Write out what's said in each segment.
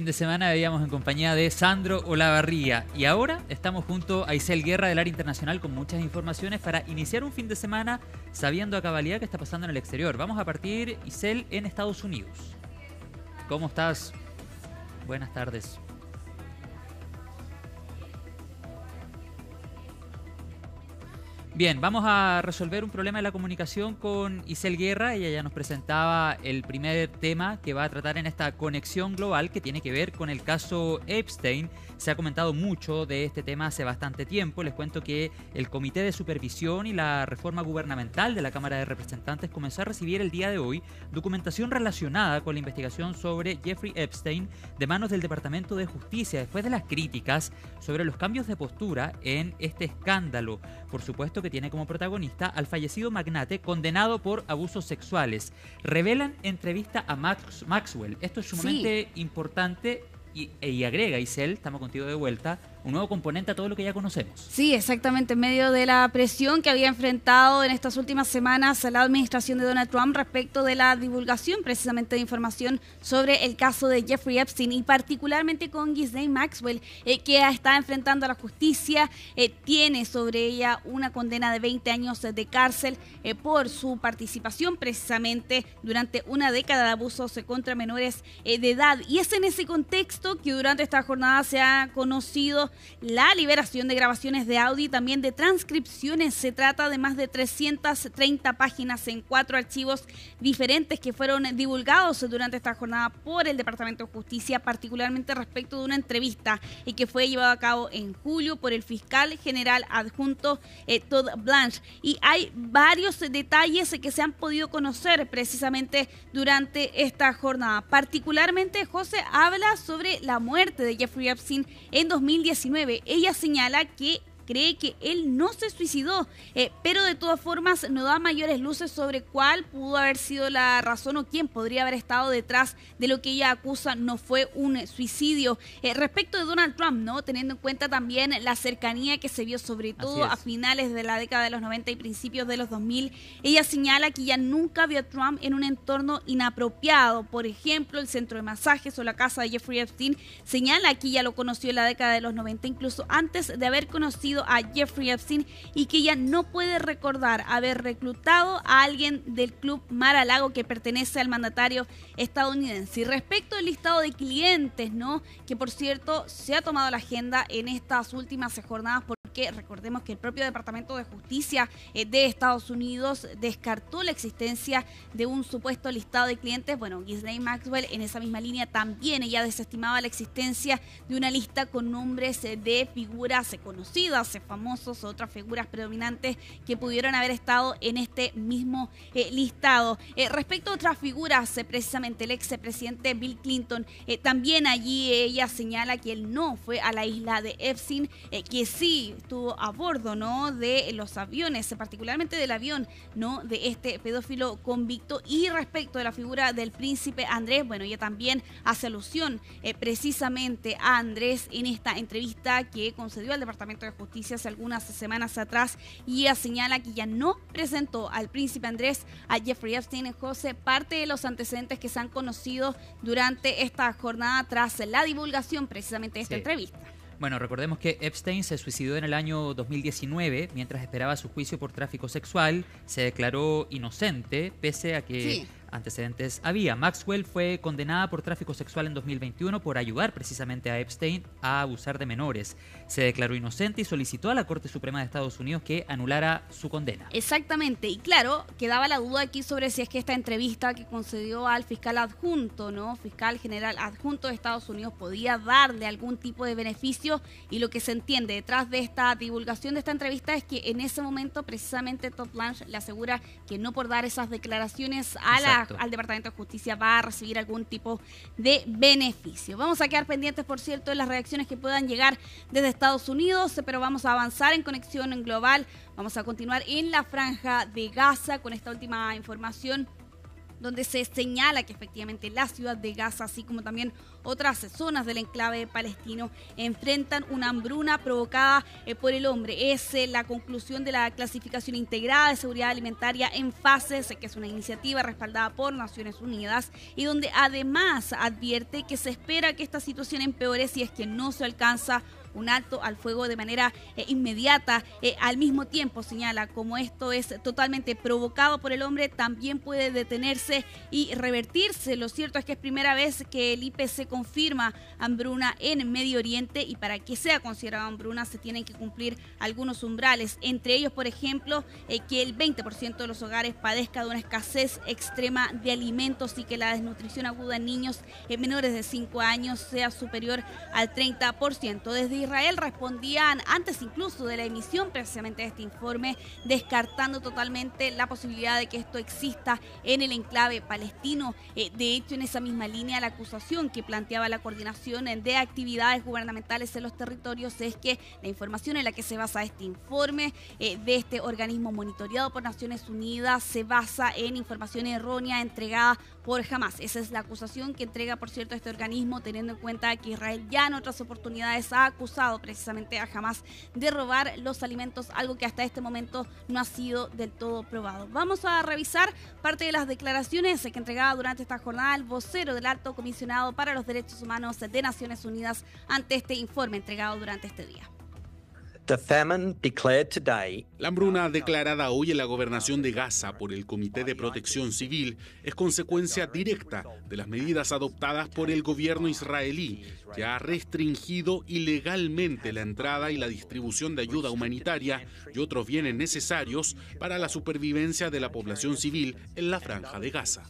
fin de semana veíamos en compañía de Sandro Olavarría y ahora estamos junto a Isel Guerra del área internacional con muchas informaciones para iniciar un fin de semana sabiendo a cabalidad qué está pasando en el exterior. Vamos a partir, Isel, en Estados Unidos. ¿Cómo estás? Buenas tardes. Bien, vamos a resolver un problema de la comunicación con Isel Guerra. Ella ya nos presentaba el primer tema que va a tratar en esta conexión global que tiene que ver con el caso Epstein. Se ha comentado mucho de este tema hace bastante tiempo. Les cuento que el Comité de Supervisión y la Reforma Gubernamental de la Cámara de Representantes comenzó a recibir el día de hoy documentación relacionada con la investigación sobre Jeffrey Epstein de manos del Departamento de Justicia después de las críticas sobre los cambios de postura en este escándalo. Por supuesto que tiene como protagonista al fallecido magnate condenado por abusos sexuales. Revelan entrevista a Maxwell. Esto es sumamente importante y agrega, Isel, estamos contigo de vuelta, un nuevo componente a todo lo que ya conocemos. Sí, exactamente, en medio de la presión que había enfrentado en estas últimas semanas la administración de Donald Trump respecto de la divulgación precisamente de información sobre el caso de Jeffrey Epstein y particularmente con Ghislaine Maxwell, que está enfrentando a la justicia, tiene sobre ella una condena de 20 años de cárcel por su participación precisamente durante una década de abusos contra menores de edad. Y es en ese contexto que durante esta jornada se ha conocido la liberación de grabaciones de audio y también de transcripciones. Se trata de más de 330 páginas en 4 archivos diferentes que fueron divulgados durante esta jornada por el Departamento de Justicia, particularmente respecto de una entrevista que fue llevada a cabo en julio por el fiscal general adjunto Todd Blanche. Y hay varios detalles que se han podido conocer precisamente durante esta jornada. Particularmente, José habla sobre la muerte de Jeffrey Epstein en 2019. Ella señala que cree que él no se suicidó, pero de todas formas no da mayores luces sobre cuál pudo haber sido la razón o quién podría haber estado detrás de lo que ella acusa no fue un suicidio. Respecto de Donald Trump, ¿no? Teniendo en cuenta también la cercanía que se vio sobre todo a finales de la década de los 90 y principios de los 2000, ella señala que ella nunca vio a Trump en un entorno inapropiado. Por ejemplo, el centro de masajes o la casa de Jeffrey Epstein, señala que ella lo conoció en la década de los 90, incluso antes de haber conocido a Jeffrey Epstein, y que ella no puede recordar haber reclutado a alguien del club Mar-a-Lago que pertenece al mandatario estadounidense. Y respecto al listado de clientes, ¿no? Que por cierto se ha tomado la agenda en estas últimas jornadas, porque recordemos que el propio Departamento de Justicia de Estados Unidos descartó la existencia de un supuesto listado de clientes. Bueno, Ghislaine Maxwell en esa misma línea también ella desestimaba la existencia de una lista con nombres de figuras conocidas, famosos, otras figuras predominantes que pudieron haber estado en este mismo listado. Respecto a otras figuras, precisamente el expresidente Bill Clinton, también allí ella señala que él no fue a la isla de Epstein, que sí estuvo a bordo, ¿no?, de los aviones, particularmente del avión, ¿no?, de este pedófilo convicto. Y respecto de la figura del príncipe Andrés, bueno, ella también hace alusión precisamente a Andrés en esta entrevista que concedió al Departamento de Justicia hace algunas semanas atrás, y ella señala que ya no presentó al príncipe Andrés a Jeffrey Epstein. José, parte de los antecedentes que se han conocido durante esta jornada tras la divulgación precisamente de esta entrevista. Bueno, recordemos que Epstein se suicidó en el año 2019 mientras esperaba su juicio por tráfico sexual. Se declaró inocente pese a que antecedentes había. Maxwell fue condenada por tráfico sexual en 2021 por ayudar precisamente a Epstein a abusar de menores. Se declaró inocente y solicitó a la Corte Suprema de Estados Unidos que anulara su condena. Exactamente, y claro, quedaba la duda aquí sobre si es que esta entrevista que concedió al fiscal adjunto, ¿no?, fiscal general adjunto de Estados Unidos, podía darle algún tipo de beneficio, y lo que se entiende detrás de esta divulgación de esta entrevista es que en ese momento precisamente Todd Blanche le asegura que no por dar esas declaraciones al Departamento de Justicia va a recibir algún tipo de beneficio. Vamos a quedar pendientes, por cierto, de las reacciones que puedan llegar desde Estados Unidos, pero vamos a avanzar en conexión global. Vamos a continuar en la franja de Gaza con esta última información, donde se señala que efectivamente la ciudad de Gaza, así como también otras zonas del enclave palestino enfrentan una hambruna provocada por el hombre. Es la conclusión de la clasificación integrada de seguridad alimentaria en fases, que es una iniciativa respaldada por Naciones Unidas y donde además advierte que se espera que esta situación empeore si es que no se alcanza un alto al fuego de manera inmediata. Al mismo tiempo señala, como esto es totalmente provocado por el hombre, también puede detenerse y revertirse. Lo cierto es que es primera vez que el IPC confirma hambruna en Medio Oriente, y para que sea considerada hambruna se tienen que cumplir algunos umbrales, entre ellos, por ejemplo, que el 20% de los hogares padezca de una escasez extrema de alimentos y que la desnutrición aguda en niños menores de 5 años sea superior al 30%. Desde Israel respondían antes incluso de la emisión precisamente de este informe, descartando totalmente la posibilidad de que esto exista en el enclave palestino. De hecho, en esa misma línea, la acusación que planteaba la coordinación de actividades gubernamentales en los territorios es que la información en la que se basa este informe de este organismo monitoreado por Naciones Unidas se basa en información errónea entregada por Hamas. Esa es la acusación que entrega, por cierto, este organismo, teniendo en cuenta que Israel ya en otras oportunidades ha acusado precisamente a Hamas de robar los alimentos, algo que hasta este momento no ha sido del todo probado. Vamos a revisar parte de las declaraciones que entregaba durante esta jornada el vocero del Alto Comisionado para los Derechos Humanos de Naciones Unidas ante este informe entregado durante este día. La hambruna declarada hoy en la gobernación de Gaza por el Comité de Protección Civil es consecuencia directa de las medidas adoptadas por el gobierno israelí, que ha restringido ilegalmente la entrada y la distribución de ayuda humanitaria y otros bienes necesarios para la supervivencia de la población civil en la Franja de Gaza.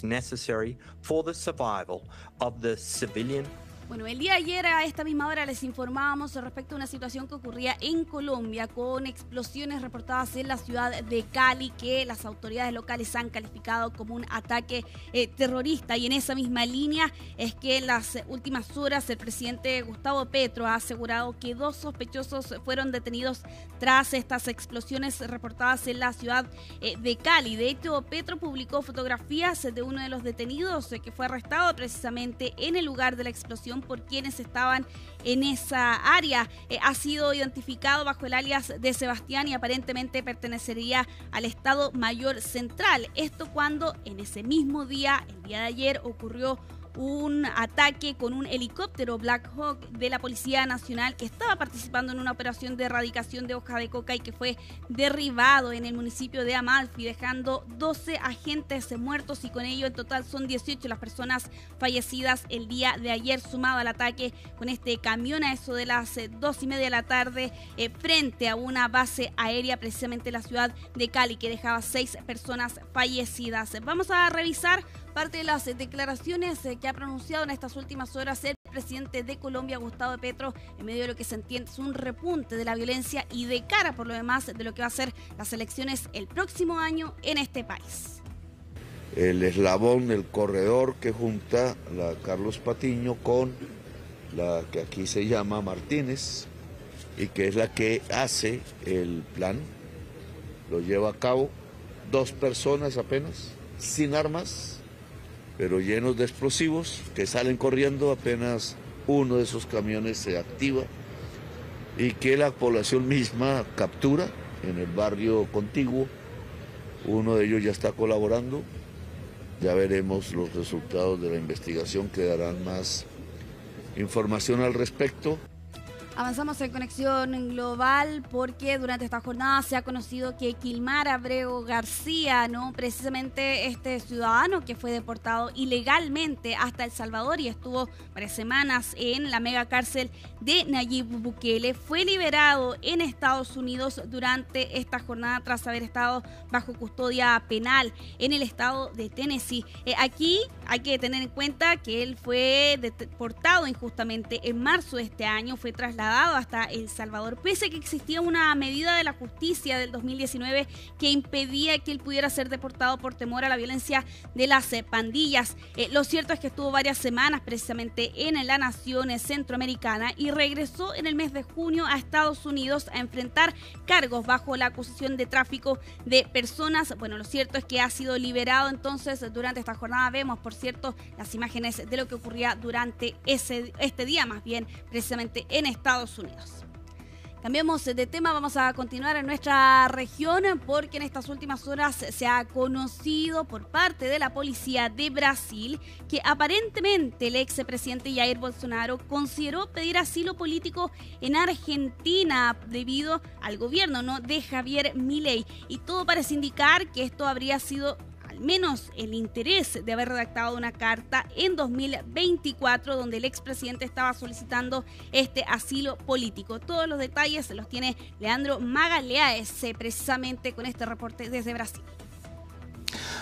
Bueno, el día de ayer a esta misma hora les informábamos respecto a una situación que ocurría en Colombia con explosiones reportadas en la ciudad de Cali que las autoridades locales han calificado como un ataque terrorista, y en esa misma línea es que en las últimas horas el presidente Gustavo Petro ha asegurado que 2 sospechosos fueron detenidos tras estas explosiones reportadas en la ciudad de Cali. De hecho, Petro publicó fotografías de uno de los detenidos que fue arrestado precisamente en el lugar de la explosión por quienes estaban en esa área. Ha sido identificado bajo el alias de Sebastián y aparentemente pertenecería al Estado Mayor Central. Esto cuando en ese mismo día, el día de ayer, ocurrió un ataque con un helicóptero Black Hawk de la Policía Nacional que estaba participando en una operación de erradicación de hoja de coca y que fue derribado en el municipio de Amalfi, dejando 12 agentes muertos, y con ello en total son 18 las personas fallecidas el día de ayer, sumado al ataque con este camión a eso de las 2:30 de la tarde frente a una base aérea precisamente en la ciudad de Cali, que dejaba 6 personas fallecidas. Vamos a revisar parte de las declaraciones que ha pronunciado en estas últimas horas el presidente de Colombia, Gustavo Petro, en medio de lo que se entiende es un repunte de la violencia y de cara, por lo demás, de lo que va a ser las elecciones el próximo año en este país. El eslabón, el corredor que junta la Carlos Patiño con la que aquí se llama Martínez y que es la que hace el plan, lo lleva a cabo 2 personas apenas, sin armas, pero llenos de explosivos, que salen corriendo apenas uno de esos camiones se activa y que la población misma captura en el barrio contiguo. Uno de ellos ya está colaborando, ya veremos los resultados de la investigación que darán más información al respecto. Avanzamos en Conexión Global porque durante esta jornada se ha conocido que Kilmar Abreu García, precisamente este ciudadano que fue deportado ilegalmente hasta El Salvador y estuvo varias semanas en la mega cárcel de Nayib Bukele, fue liberado en Estados Unidos durante esta jornada tras haber estado bajo custodia penal en el estado de Tennessee. Aquí hay que tener en cuenta que él fue deportado injustamente en marzo de este año, fue trasladado trasladado hasta El Salvador, pese a que existía una medida de la justicia del 2019 que impedía que él pudiera ser deportado por temor a la violencia de las pandillas. Lo cierto es que estuvo varias semanas precisamente en la nación centroamericana y regresó en el mes de junio a Estados Unidos a enfrentar cargos bajo la acusación de tráfico de personas. Bueno, lo cierto es que ha sido liberado entonces durante esta jornada. Vemos, por cierto, las imágenes de lo que ocurría durante este día, más bien precisamente en Estados Unidos. Cambiemos de tema, vamos a continuar en nuestra región porque en estas últimas horas se ha conocido por parte de la policía de Brasil que aparentemente el expresidente Jair Bolsonaro consideró pedir asilo político en Argentina debido al gobierno de Javier Milei, y todo parece indicar que esto habría sido al menos el interés de haber redactado una carta en 2024 donde el expresidente estaba solicitando este asilo político. Todos los detalles los tiene Leandro Magalhães precisamente con este reporte desde Brasil.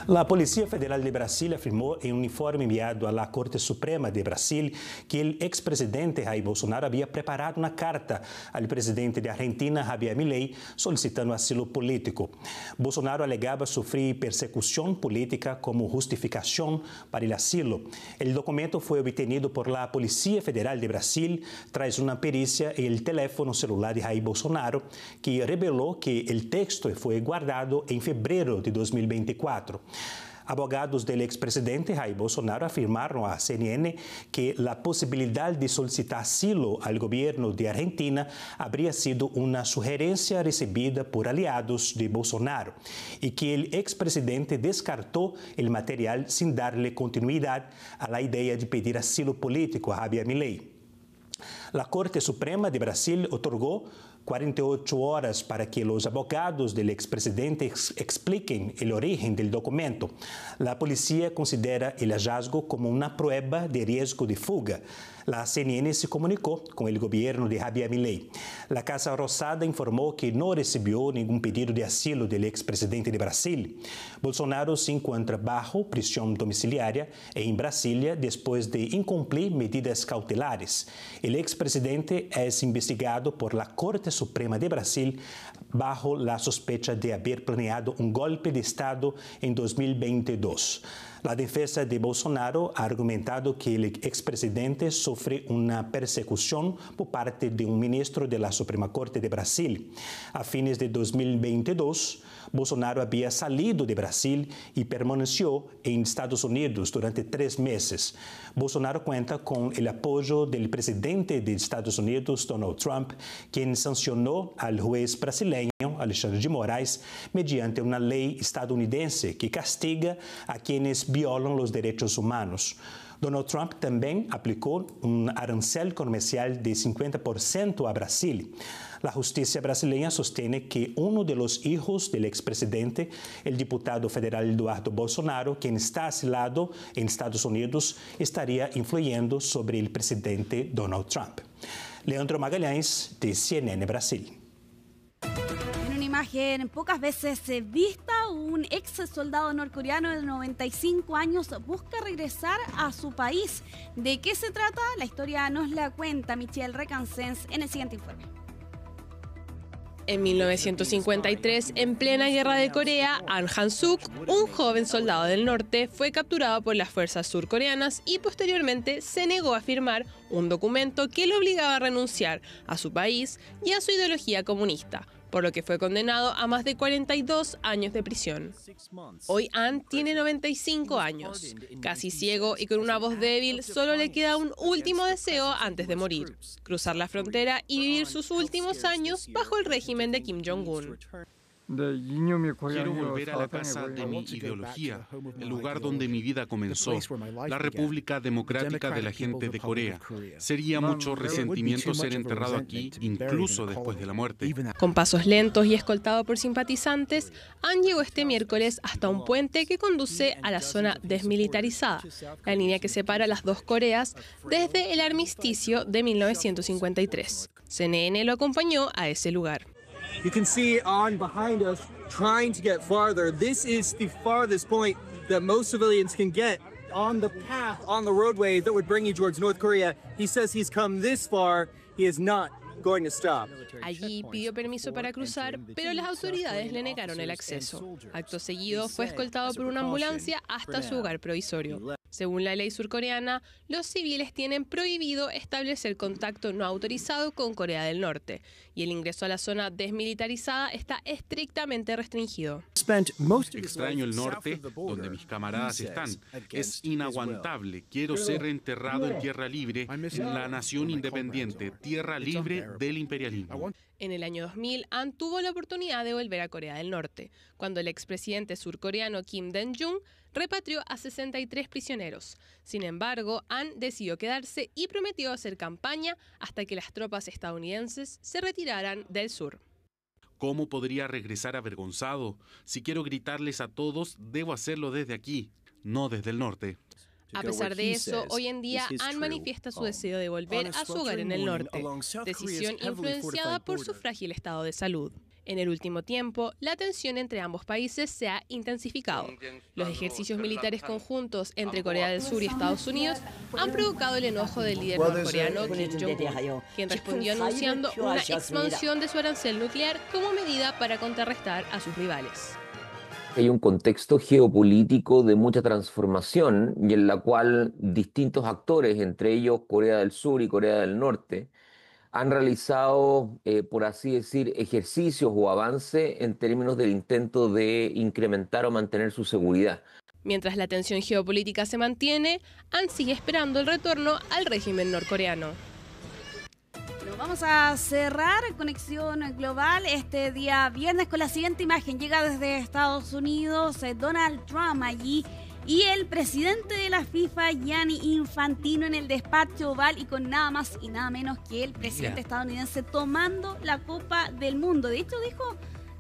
La Policía Federal de Brasil afirmó en un informe enviado a la Corte Suprema de Brasil que el expresidente Jair Bolsonaro había preparado una carta al presidente de Argentina, Javier Milei, solicitando asilo político. Bolsonaro alegaba sufrir persecución política como justificación para el asilo. El documento fue obtenido por la Policía Federal de Brasil tras una pericia en el teléfono celular de Jair Bolsonaro que reveló que el texto fue guardado en febrero de 2024. Abogados del expresidente Jair Bolsonaro afirmaron a CNN que la posibilidad de solicitar asilo al gobierno de Argentina habría sido una sugerencia recibida por aliados de Bolsonaro y que el expresidente descartó el material sin darle continuidad a la idea de pedir asilo político a Javier Milei. La Corte Suprema de Brasil otorgó 48 horas para que los abogados del expresidente expliquen el origen del documento. La policía considera el hallazgo como una prueba de riesgo de fuga. La CNN se comunicó con el gobierno de Javier Milei. La Casa Rosada informó que no recibió ningún pedido de asilo del expresidente de Brasil. Bolsonaro se encuentra bajo prisión domiciliaria en Brasilia después de incumplir medidas cautelares. El expresidente es investigado por la Corte Suprema de Brasil bajo la sospecha de haber planeado un golpe de Estado en 2022. La defensa de Bolsonaro ha argumentado que el expresidente sufre una persecución por parte de un ministro de la Suprema Corte de Brasil. A fines de 2022, Bolsonaro había salido de Brasil y permaneció en Estados Unidos durante 3 meses. Bolsonaro cuenta con el apoyo del presidente de Estados Unidos, Donald Trump, quien sancionó al juez brasileño Alexandre de Moraes mediante una ley estadounidense que castiga a quienes violan los derechos humanos. Donald Trump también aplicó un arancel comercial de 50% a Brasil. La justicia brasileña sostiene que uno de los hijos del expresidente, el diputado federal Eduardo Bolsonaro, quien está asilado en Estados Unidos, estaría influyendo sobre el presidente Donald Trump. Leandro Magalhães, de CNN Brasil. Imagen pocas veces vista, un ex soldado norcoreano de 95 años busca regresar a su país. ¿De qué se trata? La historia nos la cuenta Michelle Recansens en el siguiente informe. En 1953, en plena guerra de Corea, An Han-suk, un joven soldado del norte, fue capturado por las fuerzas surcoreanas y posteriormente se negó a firmar un documento que le obligaba a renunciar a su país y a su ideología comunista, por lo que fue condenado a más de 42 años de prisión. Hoy An tiene 95 años. Casi ciego y con una voz débil, solo le queda un último deseo antes de morir: cruzar la frontera y vivir sus últimos años bajo el régimen de Kim Jong-un. Quiero volver a la casa de mi ideología, el lugar donde mi vida comenzó, la República Democrática de la Gente de Corea. Sería mucho resentimiento ser enterrado aquí, incluso después de la muerte. Con pasos lentos y escoltado por simpatizantes, An llegó este miércoles hasta un puente que conduce a la zona desmilitarizada, la línea que separa las dos Coreas desde el armisticio de 1953. CNN lo acompañó a ese lugar. You can see On behind us trying to get farther. This is the farthest point that most civilians can get on the path, on the roadway that would bring you towards North Korea. He says he's come this far. He has not going to stop. Allí pidió permiso para cruzar, pero las autoridades le negaron el acceso. Acto seguido, fue escoltado por una ambulancia hasta su hogar provisorio. Según la ley surcoreana, los civiles tienen prohibido establecer contacto no autorizado con Corea del Norte, y el ingreso a la zona desmilitarizada está estrictamente restringido. Extraño el norte, donde mis camaradas están. Es inaguantable. Quiero ser enterrado en tierra libre, en la nación independiente, tierra libre del imperialismo. En el año 2000, An tuvo la oportunidad de volver a Corea del Norte, cuando el expresidente surcoreano Kim Dae-jung repatrió a 63 prisioneros. Sin embargo, An decidió quedarse y prometió hacer campaña hasta que las tropas estadounidenses se retiraran del sur. ¿Cómo podría regresar avergonzado? Si quiero gritarles a todos, debo hacerlo desde aquí, no desde el norte. A pesar de eso, hoy en día An manifiesta su deseo de volver a su hogar en el norte, decisión influenciada por su frágil estado de salud. En el último tiempo, la tensión entre ambos países se ha intensificado. Los ejercicios militares conjuntos entre Corea del Sur y Estados Unidos han provocado el enojo del líder norcoreano Kim Jong-un, quien respondió anunciando una expansión de su arancel nuclear como medida para contrarrestar a sus rivales. Hay un contexto geopolítico de mucha transformación y en la cual distintos actores, entre ellos Corea del Sur y Corea del Norte, han realizado, por así decir, ejercicios o avances en términos del intento de incrementar o mantener su seguridad. Mientras la tensión geopolítica se mantiene, An sigue esperando el retorno al régimen norcoreano. Vamos a cerrar Conexión Global este día viernes con la siguiente imagen. Llega desde Estados Unidos Donald Trump allí y el presidente de la FIFA, Gianni Infantino, en el despacho oval y con nada más y nada menos que el presidente estadounidense tomando la Copa del Mundo. De hecho,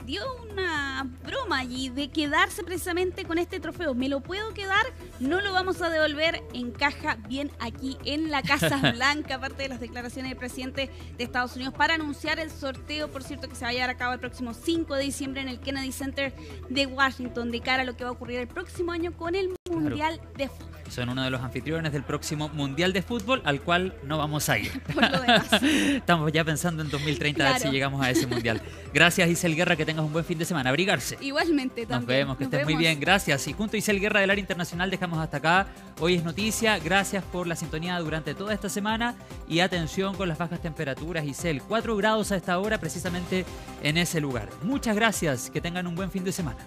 dio una broma allí de quedarse precisamente con este trofeo. Me lo puedo quedar, no lo vamos a devolver, encaja bien aquí en la Casa Blanca, aparte de las declaraciones del presidente de Estados Unidos para anunciar el sorteo, por cierto, que se va a llevar a cabo el próximo 5 de diciembre en el Kennedy Center de Washington, de cara a lo que va a ocurrir el próximo año con el Mundial de Fútbol. Son uno de los anfitriones del próximo Mundial de Fútbol, al cual no vamos a ir. Por lo demás. Estamos ya pensando en 2030 a ver si llegamos a ese Mundial. Gracias, Isel Guerra, que tengas un buen fin de semana. Abrigarse. Igualmente también. Nos vemos, que estés muy bien. Gracias. Y junto a Isel Guerra del área internacional dejamos hasta acá. Hoy es noticia. Gracias por la sintonía durante toda esta semana. Y atención con las bajas temperaturas, Isel. 4 grados a esta hora precisamente en ese lugar. Muchas gracias. Que tengan un buen fin de semana.